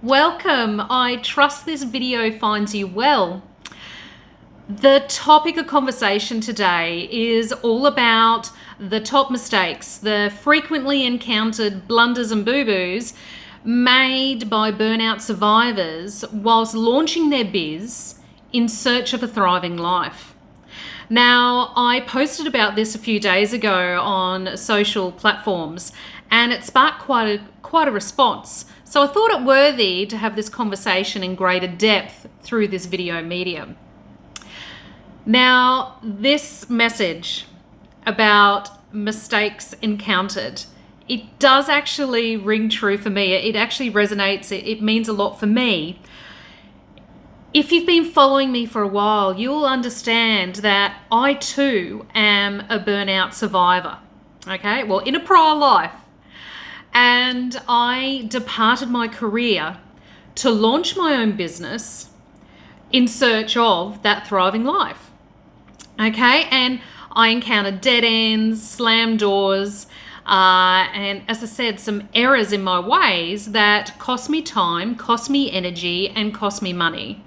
Welcome. I trust this video finds you well. The topic of conversation today is all about the top mistakes, the frequently encountered blunders and boo-boos made by burnout survivors whilst launching their biz in search of a thriving life. Now, I posted about this a few days ago on social platforms and it sparked quite a response. So I thought it worthy to have this conversation in greater depth through this video medium. Now, this message about mistakes encountered, it does actually ring true for me. It actually resonates. It means a lot for me. If you've been following me for a while, you'll understand that I too am a burnout survivor. Okay, well, in a prior life. And I departed my career to launch my own business in search of that thriving life. Okay, and I encountered dead ends, slammed doors, and as I said, some errors in my ways that cost me time, cost me energy, and cost me money.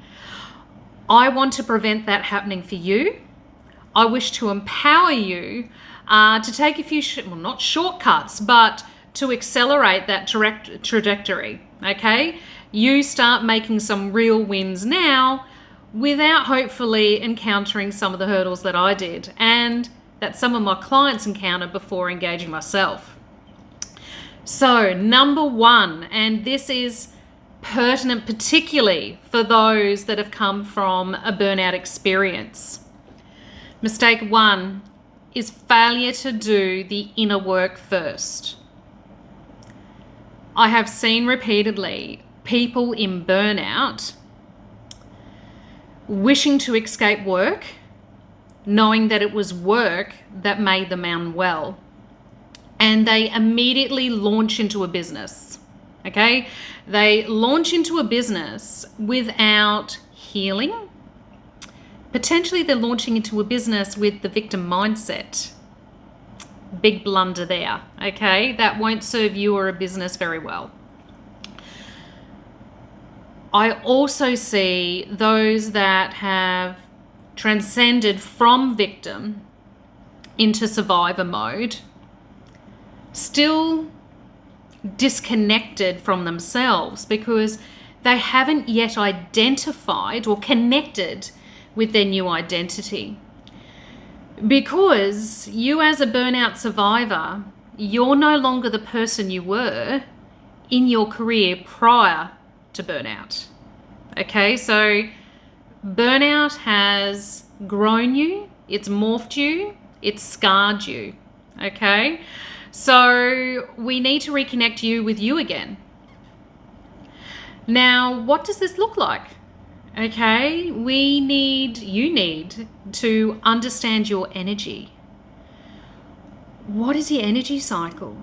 I want to prevent that happening for you. I wish to empower you to take a few, not shortcuts, but to accelerate that trajectory, okay? You start making some real wins now without hopefully encountering some of the hurdles that I did and that some of my clients encountered before engaging myself. So, number one, and this is pertinent particularly for those that have come from a burnout experience. Mistake one is failure to do the inner work first. I have seen repeatedly people in burnout wishing to escape work, knowing that it was work that made them unwell, and they immediately launch into a business. Okay, they launch into a business without healing. Potentially they're launching into a business with the victim mindset. Big blunder there, okay? That won't serve you or a business very well. I also see those that have transcended from victim into survivor mode, still disconnected from themselves because they haven't yet identified or connected with their new identity. Because you as a burnout survivor, you're no longer the person you were in your career prior to burnout. Okay, so burnout has grown you, it's morphed you, it's scarred you. Okay, so we need to reconnect you with you again. Now, what does this look like? Okay, you need to understand your energy. What is your energy cycle?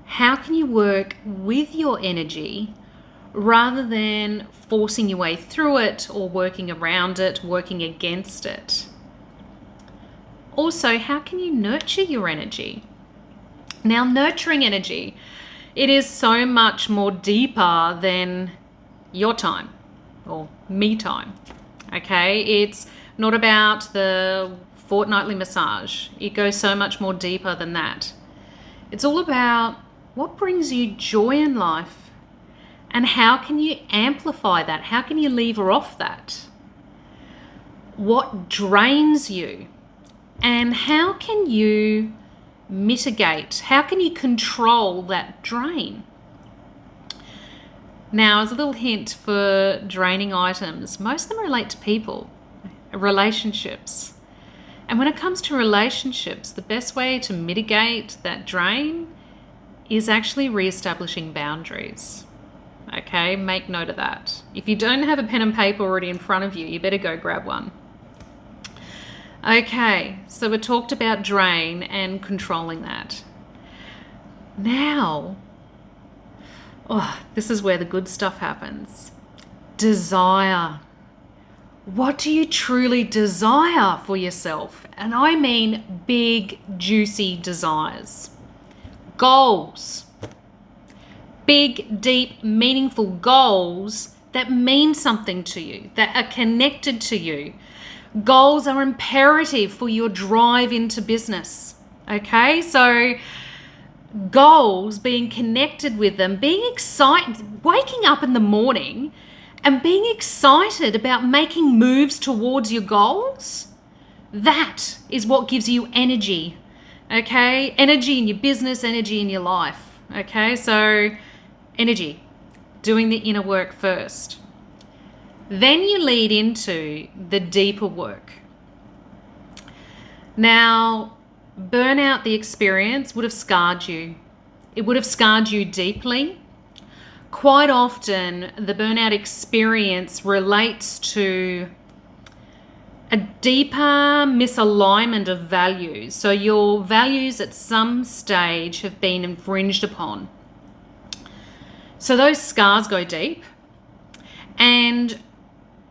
How can you work with your energy rather than forcing your way through it or working around it, working against it? Also, how can you nurture your energy? Now, nurturing energy, it is so much more deeper than your time or me time. Okay, it's not about the fortnightly massage. It goes so much more deeper than that. It's all about what brings you joy in life and how can you amplify that? How can you lever off that? What drains you and how can you mitigate? How can you control that drain? Now, as a little hint for draining items, most of them relate to people, relationships. And when it comes to relationships, the best way to mitigate that drain is actually reestablishing boundaries. Okay, make note of that. If you don't have a pen and paper already in front of you, you better go grab one. Okay, so we talked about drain and controlling that. Now, this is where the good stuff happens. Desire. What do you truly desire for yourself? And I mean big, juicy desires. Goals. Big, deep, meaningful goals that mean something to you, that are connected to you. Goals are imperative for your drive into business. Okay, so goals, being connected with them, being excited, waking up in the morning and being excited about making moves towards your goals, that is what gives you energy. Okay, energy in your business, energy in your life. Okay, so energy, doing the inner work first. Then you lead into the deeper work. Now, burnout, the experience, would have scarred you. It would have scarred you deeply. Quite often, the burnout experience relates to a deeper misalignment of values. So your values at some stage have been infringed upon. So those scars go deep and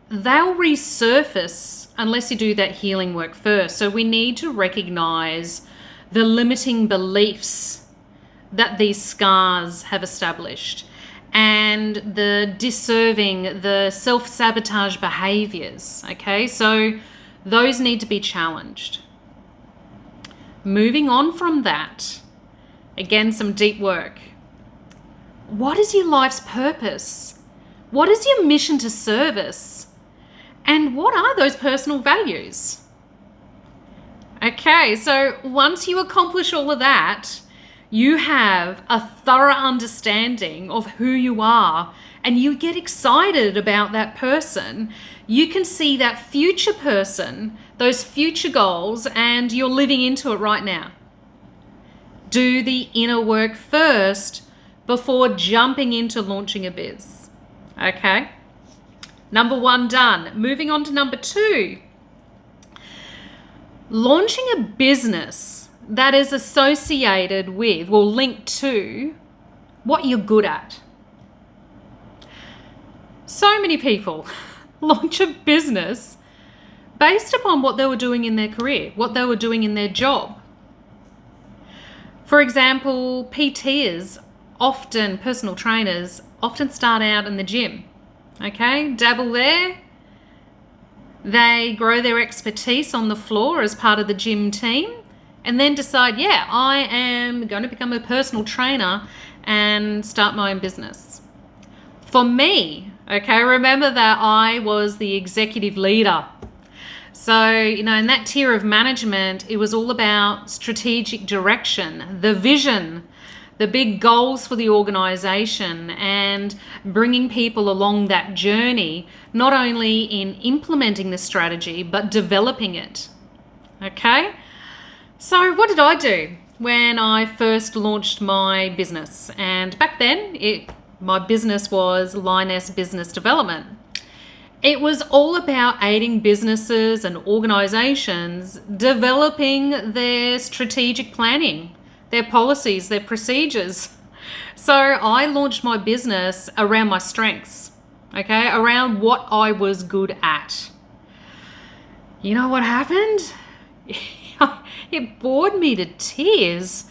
they'll resurface unless you do that healing work first. So we need to recognize the limiting beliefs that these scars have established and the disserving, the self-sabotage behaviors. Okay, so those need to be challenged. Moving on from that, again, some deep work. What is your life's purpose? What is your mission to service? And what are those personal values? Okay, so once you accomplish all of that, you have a thorough understanding of who you are and you get excited about that person. You can see that future person, those future goals, and you're living into it right now. Do the inner work first before jumping into launching a biz. Okay? Number 1 done. Moving on to number 2. Launching a business that is associated with, linked to, what you're good at. So many people launch a business based upon what they were doing in their career, what they were doing in their job. For example, PTs, often personal trainers, often start out in the gym. Okay, dabble there. They grow their expertise on the floor as part of the gym team and then decide, yeah, I am going to become a personal trainer and start my own business. For me, okay, remember that I was the executive leader. So, in that tier of management, it was all about strategic direction, the vision, the big goals for the organization, and bringing people along that journey, not only in implementing the strategy, but developing it. Okay? So what did I do when I first launched my business? And back then, my business was Lioness Business Development. It was all about aiding businesses and organizations developing their strategic planning, their policies, their procedures. So I launched my business around my strengths, okay, around what I was good at. You know what happened? It bored me to tears.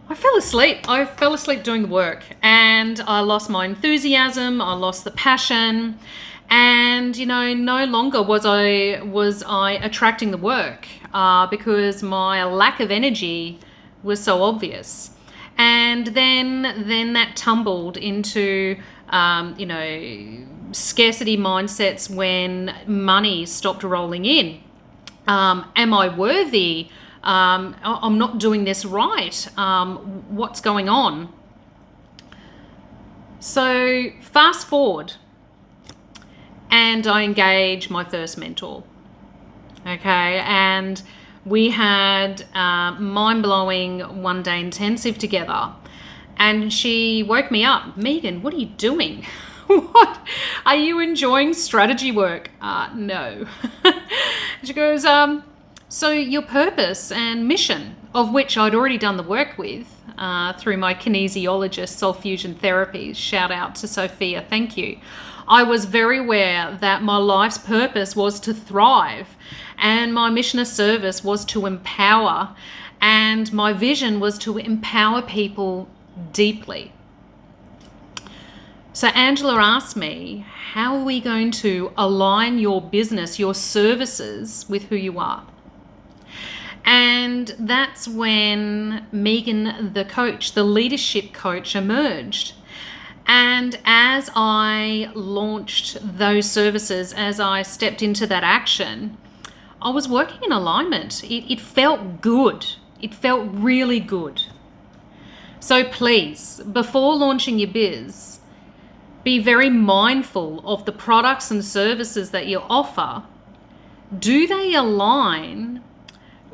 I fell asleep doing the work and I lost my enthusiasm, I lost the passion, and no longer was I attracting the work because my lack of energy was so obvious. And then that tumbled into scarcity mindsets when money stopped rolling in. Am I worthy? I'm not doing this right. What's going on? So fast forward and I engage my first mentor. Okay, and we had mind-blowing one-day intensive together. And she woke me up. Megan, what are you doing? What? Are you enjoying strategy work? No. She goes, so your purpose and mission, of which I'd already done the work with through my kinesiologist, soul fusion therapy. Shout out to Sophia. Thank you. I was very aware that my life's purpose was to thrive and my mission of service was to empower, and my vision was to empower people deeply. So Angela asked me, how are we going to align your business, your services with who you are? And that's when Megan, the coach, the leadership coach, emerged. And as I launched those services, as I stepped into that action, I was working in alignment. It felt good. It felt really good. So please, before launching your biz, be very mindful of the products and services that you offer. Do they align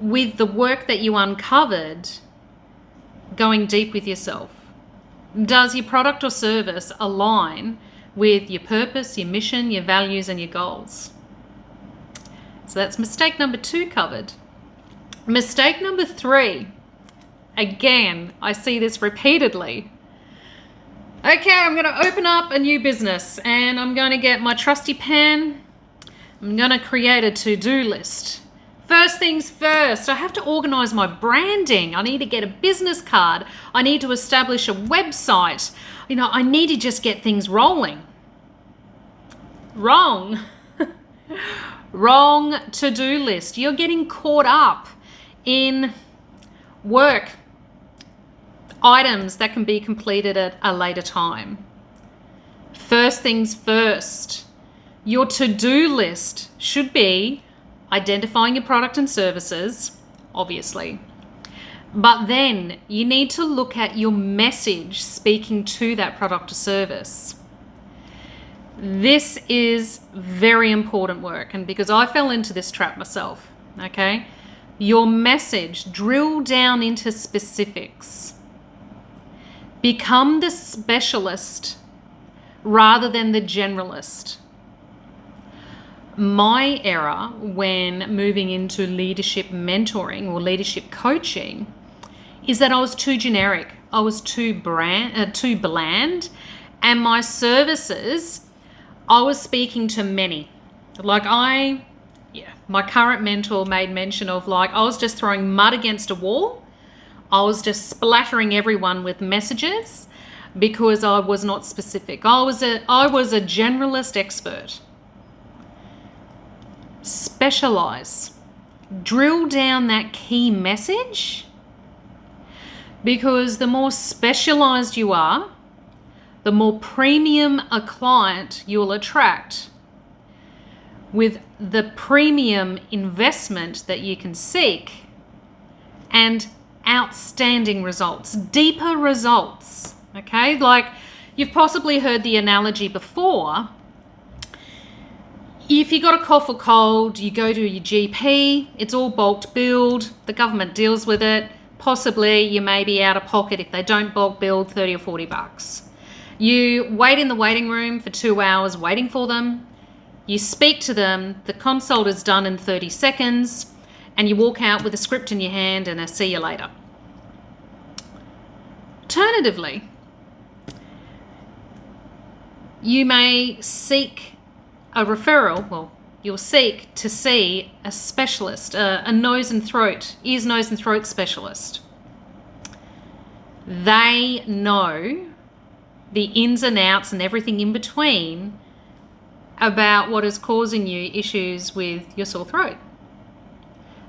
with the work that you uncovered going deep with yourself? Does your product or service align with your purpose, your mission, your values, and your goals? So that's mistake number 2 covered. Mistake number 3, again, I see this repeatedly. Okay, I'm going to open up a new business and I'm going to get my trusty pen. I'm going to create a to-do list. First things first, I have to organize my branding. I need to get a business card. I need to establish a website. I need to just get things rolling. Wrong. Wrong to-do list. You're getting caught up in work items that can be completed at a later time. First things first, your to-do list should be identifying your product and services, obviously, but then you need to look at your message speaking to that product or service. This is very important work, and because I fell into this trap myself, okay? Your message, drill down into specifics. Become the specialist rather than the generalist. My error when moving into leadership mentoring or leadership coaching is that I was too generic. I was too bland, and my services, I was speaking to many. My current mentor made mention of I was just throwing mud against a wall. I was just splattering everyone with messages because I was not specific. I was a generalist expert. Specialize. Drill down that key message, because the more specialized you are, the more premium a client you'll attract with the premium investment that you can seek and outstanding results, deeper results, okay? You've possibly heard the analogy before. If you got a cough or cold, you go to your GP, it's all bulk billed, the government deals with it. Possibly you may be out of pocket if they don't bulk build $30 or $40. You wait in the waiting room for 2 hours waiting for them. You speak to them, the consult is done in 30 seconds, and you walk out with a script in your hand and a see you later. Alternatively, you may seek a referral, you'll seek to see a specialist, a nose and throat, ears, nose and throat specialist. They know the ins and outs and everything in between about what is causing you issues with your sore throat.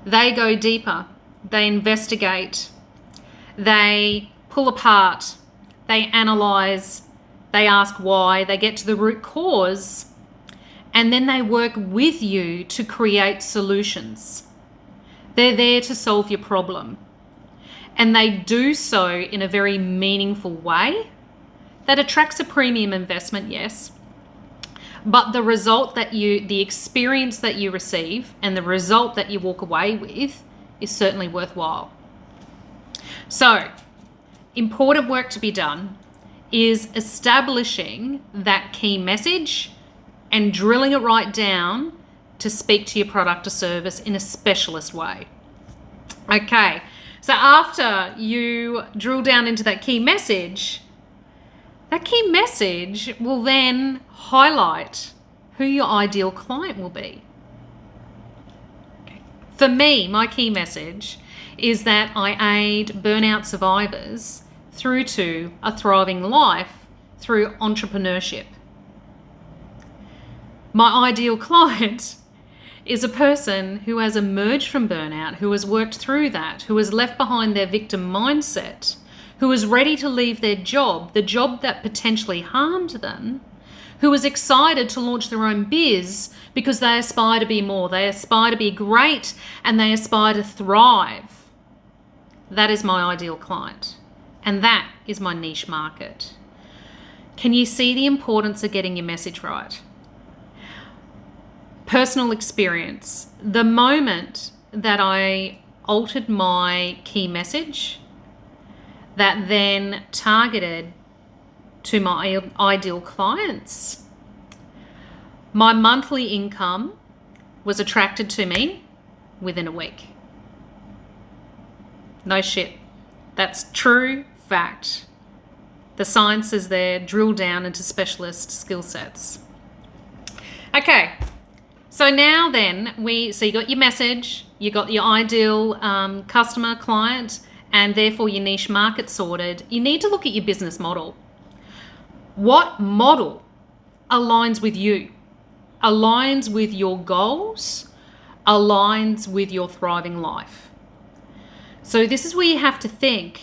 They go deeper, they investigate, they pull apart, they analyze, they ask why, they get to the root cause, and then they work with you to create solutions. They're there to solve your problem. And they do so in a very meaningful way that attracts a premium investment, yes. But the result the experience that you receive and the result that you walk away with is certainly worthwhile. So, important work to be done is establishing that key message and drilling it right down to speak to your product or service in a specialist way. Okay, so after you drill down into that key message will then highlight who your ideal client will be. Okay. For me, my key message is that I aid burnout survivors through to a thriving life through entrepreneurship. My ideal client is a person who has emerged from burnout, who has worked through that, who has left behind their victim mindset, who is ready to leave their job, the job that potentially harmed them, who is excited to launch their own biz because they aspire to be more, they aspire to be great, and they aspire to thrive. That is my ideal client, and that is my niche market. Can you see the importance of getting your message right? Personal experience. The moment that I altered my key message that then targeted to my ideal clients, my monthly income was attracted to me within a week. No shit. That's true fact. The science is there, drilled down into specialist skill sets. Okay. So now then, so you got your message, you got your ideal customer, client, and therefore your niche market sorted. You need to look at your business model. What model aligns with you, aligns with your goals, aligns with your thriving life? So this is where you have to think,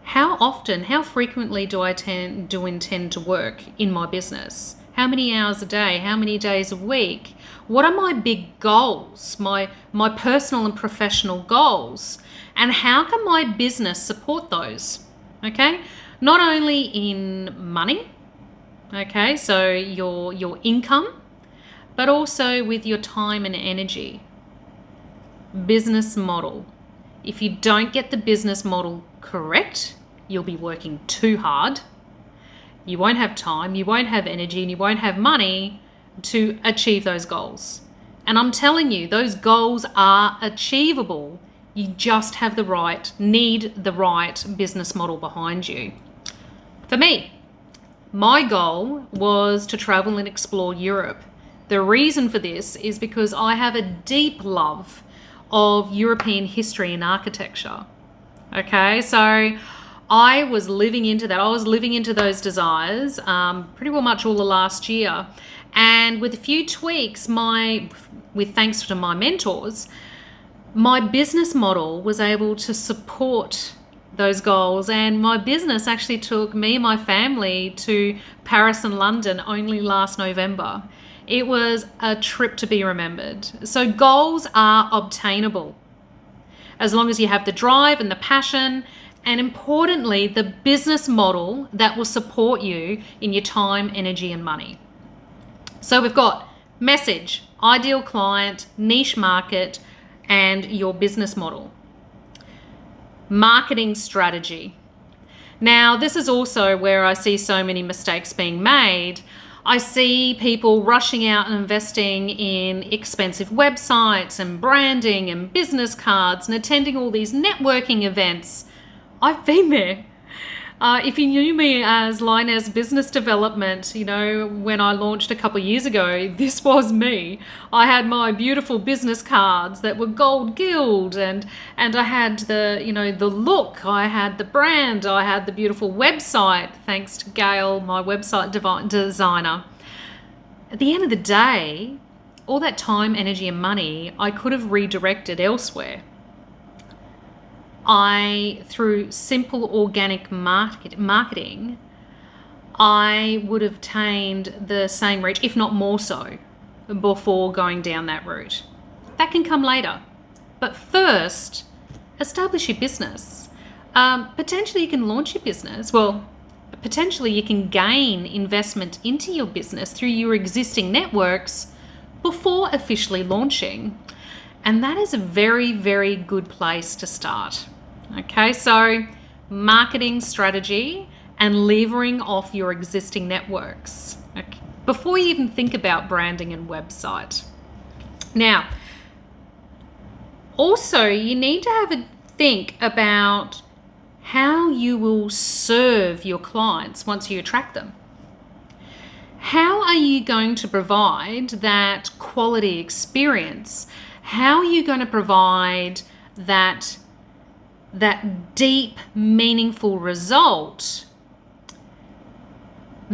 how often, how frequently do I intend to work in my business? How many hours a day? How many days a week? What are my big goals, my personal and professional goals? And how can my business support those? Okay, not only in money, okay, so your income, but also with your time and energy. Business model. If you don't get the business model correct, you'll be working too hard. You won't have time, you won't have energy, and you won't have money to achieve those goals. And I'm telling you, those goals are achievable. You just have need the right business model behind you. For me, my goal was to travel and explore Europe. The reason for this is because I have a deep love of European history and architecture. Okay, so I was living into that. I was living into those desires pretty well much all the last year. And with a few tweaks, with thanks to my mentors, my business model was able to support those goals. And my business actually took me and my family to Paris and London only last November. It was a trip to be remembered. So goals are obtainable as long as you have the drive and the passion, and importantly, the business model that will support you in your time, energy, and money. So we've got message, ideal client, niche market, and your business model. Marketing strategy. Now, this is also where I see so many mistakes being made. I see people rushing out and investing in expensive websites and branding and business cards and attending all these networking events. I've been there. If you knew me as Linus Business Development, when I launched a couple of years ago, this was me. I had my beautiful business cards that were gold gilt, and I had the look, I had the brand, I had the beautiful website, thanks to Gail, my website designer. At the end of the day, all that time, energy, and money, I could have redirected elsewhere. Through simple organic marketing, I would have attained the same reach, if not more so, before going down that route. That can come later. But first, establish your business. Potentially you can launch your business. Well, potentially you can gain investment into your business through your existing networks before officially launching. And that is a very, very good place to start. Okay, so marketing strategy and levering off your existing networks, okay, before you even think about branding and website. Now, also you need to have a think about how you will serve your clients once you attract them. How are you going to provide that quality experience? How are you going to provide that deep, meaningful result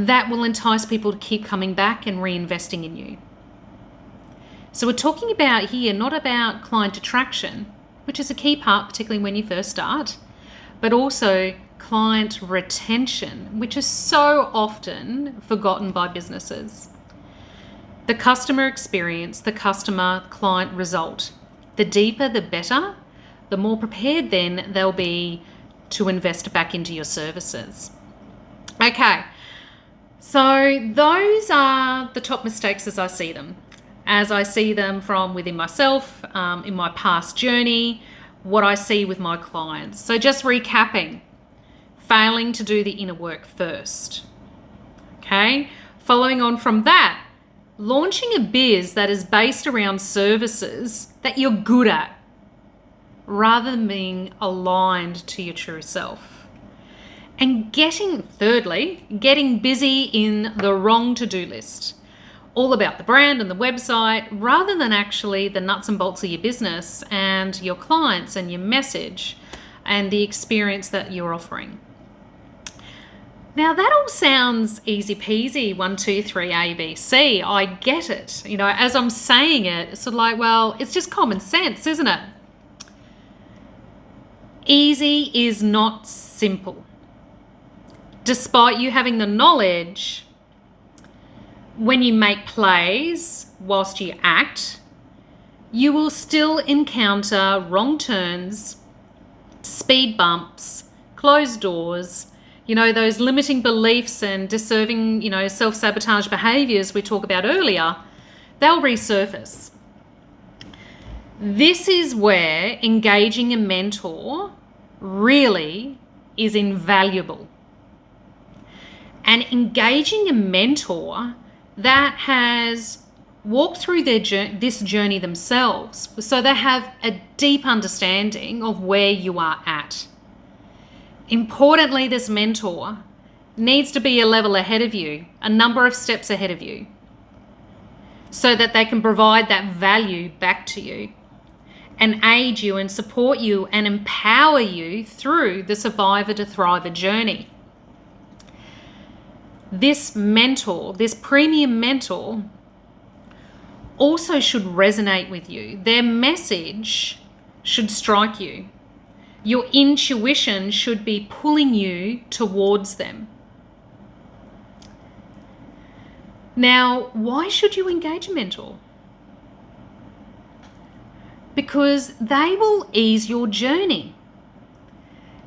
that will entice people to keep coming back and reinvesting in you. So we're talking about here, not about client attraction, which is a key part, particularly when you first start, but also client retention, which is so often forgotten by businesses. The customer experience, the customer-client result. The deeper, the better. The more prepared then they'll be to invest back into your services. Okay, so those are the top mistakes as I see them from within myself, in my past journey, what I see with my clients. So just recapping, failing to do the inner work first. Okay, following on from that, launching a biz that is based around services that you're good at, rather than being aligned to your true self. And thirdly, getting busy in the wrong to-do list. All about the brand and the website, rather than actually the nuts and bolts of your business and your clients and your message and the experience that you're offering. Now that all sounds easy peasy, 1, 2, 3, A, B, C. I get it. As I'm saying it, it's sort of like, well, it's just common sense, isn't it? Easy is not simple. Despite you having the knowledge, when you make plays whilst you act, you will still encounter wrong turns, speed bumps, closed doors, those limiting beliefs and deserving, self-sabotage behaviors we talked about earlier, they'll resurface. This is where engaging a mentor really is invaluable. And engaging a mentor that has walked through this journey themselves, so they have a deep understanding of where you are at. Importantly, this mentor needs to be a level ahead of you, a number of steps ahead of you, so that they can provide that value back to you and aid you and support you and empower you through the survivor to thriver journey. This mentor, this premium mentor, also should resonate with you. Their message should strike you. Your intuition should be pulling you towards them. Now, why should you engage a mentor? Because they will ease your journey.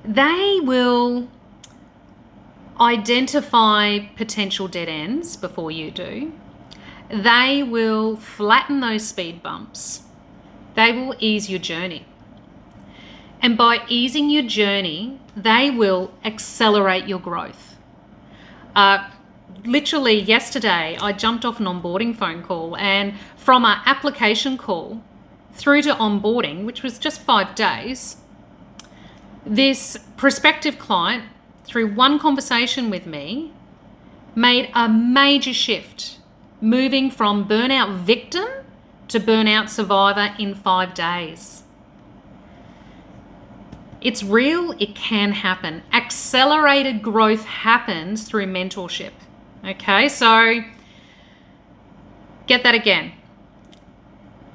They will identify potential dead ends before you do. They will flatten those speed bumps. They will ease your journey. And by easing your journey, they will accelerate your growth. Literally yesterday, I jumped off an onboarding phone call, and from our application call through to onboarding, which was just 5 days, this prospective client, through one conversation with me, made a major shift, moving from burnout victim to burnout survivor in 5 days. It's real, it can happen. Accelerated growth happens through mentorship. Okay, so get that again.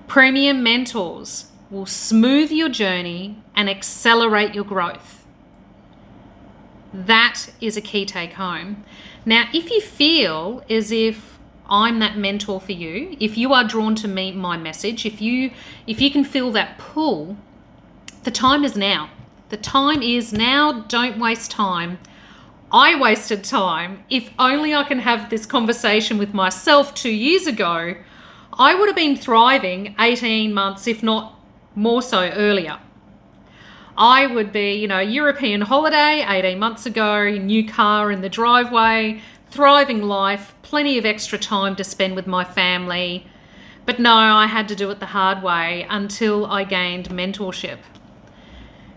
Premium mentors will smooth your journey and accelerate your growth. That is a key take home. Now, if you feel as if I'm that mentor for you, if you are drawn to me, my message, if you can feel that pull, the time is now. The time is now. Don't waste time. I wasted time. If only I can have this conversation with myself 2 years ago, I would have been thriving 18 months, if not more so earlier. I would be, European holiday 18 months ago, new car in the driveway, thriving life, plenty of extra time to spend with my family. But no, I had to do it the hard way until I gained mentorship.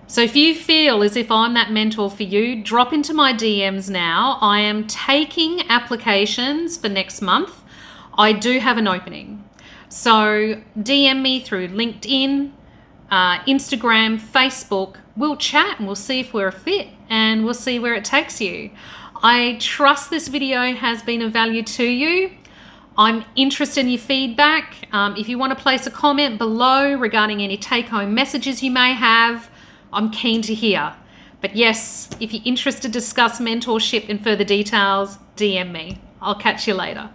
So if you feel as if I'm that mentor for you, drop into my DMs now. I am taking applications for next month. I do have an opening. So DM me through LinkedIn, Instagram, Facebook. We'll chat and we'll see if we're a fit, and we'll see where it takes you. I trust this video has been of value to you. I'm interested in your feedback. If you want to place a comment below regarding any take-home messages you may have, I'm keen to hear. But yes, if you're interested to discuss mentorship in further details, DM me. I'll catch you later.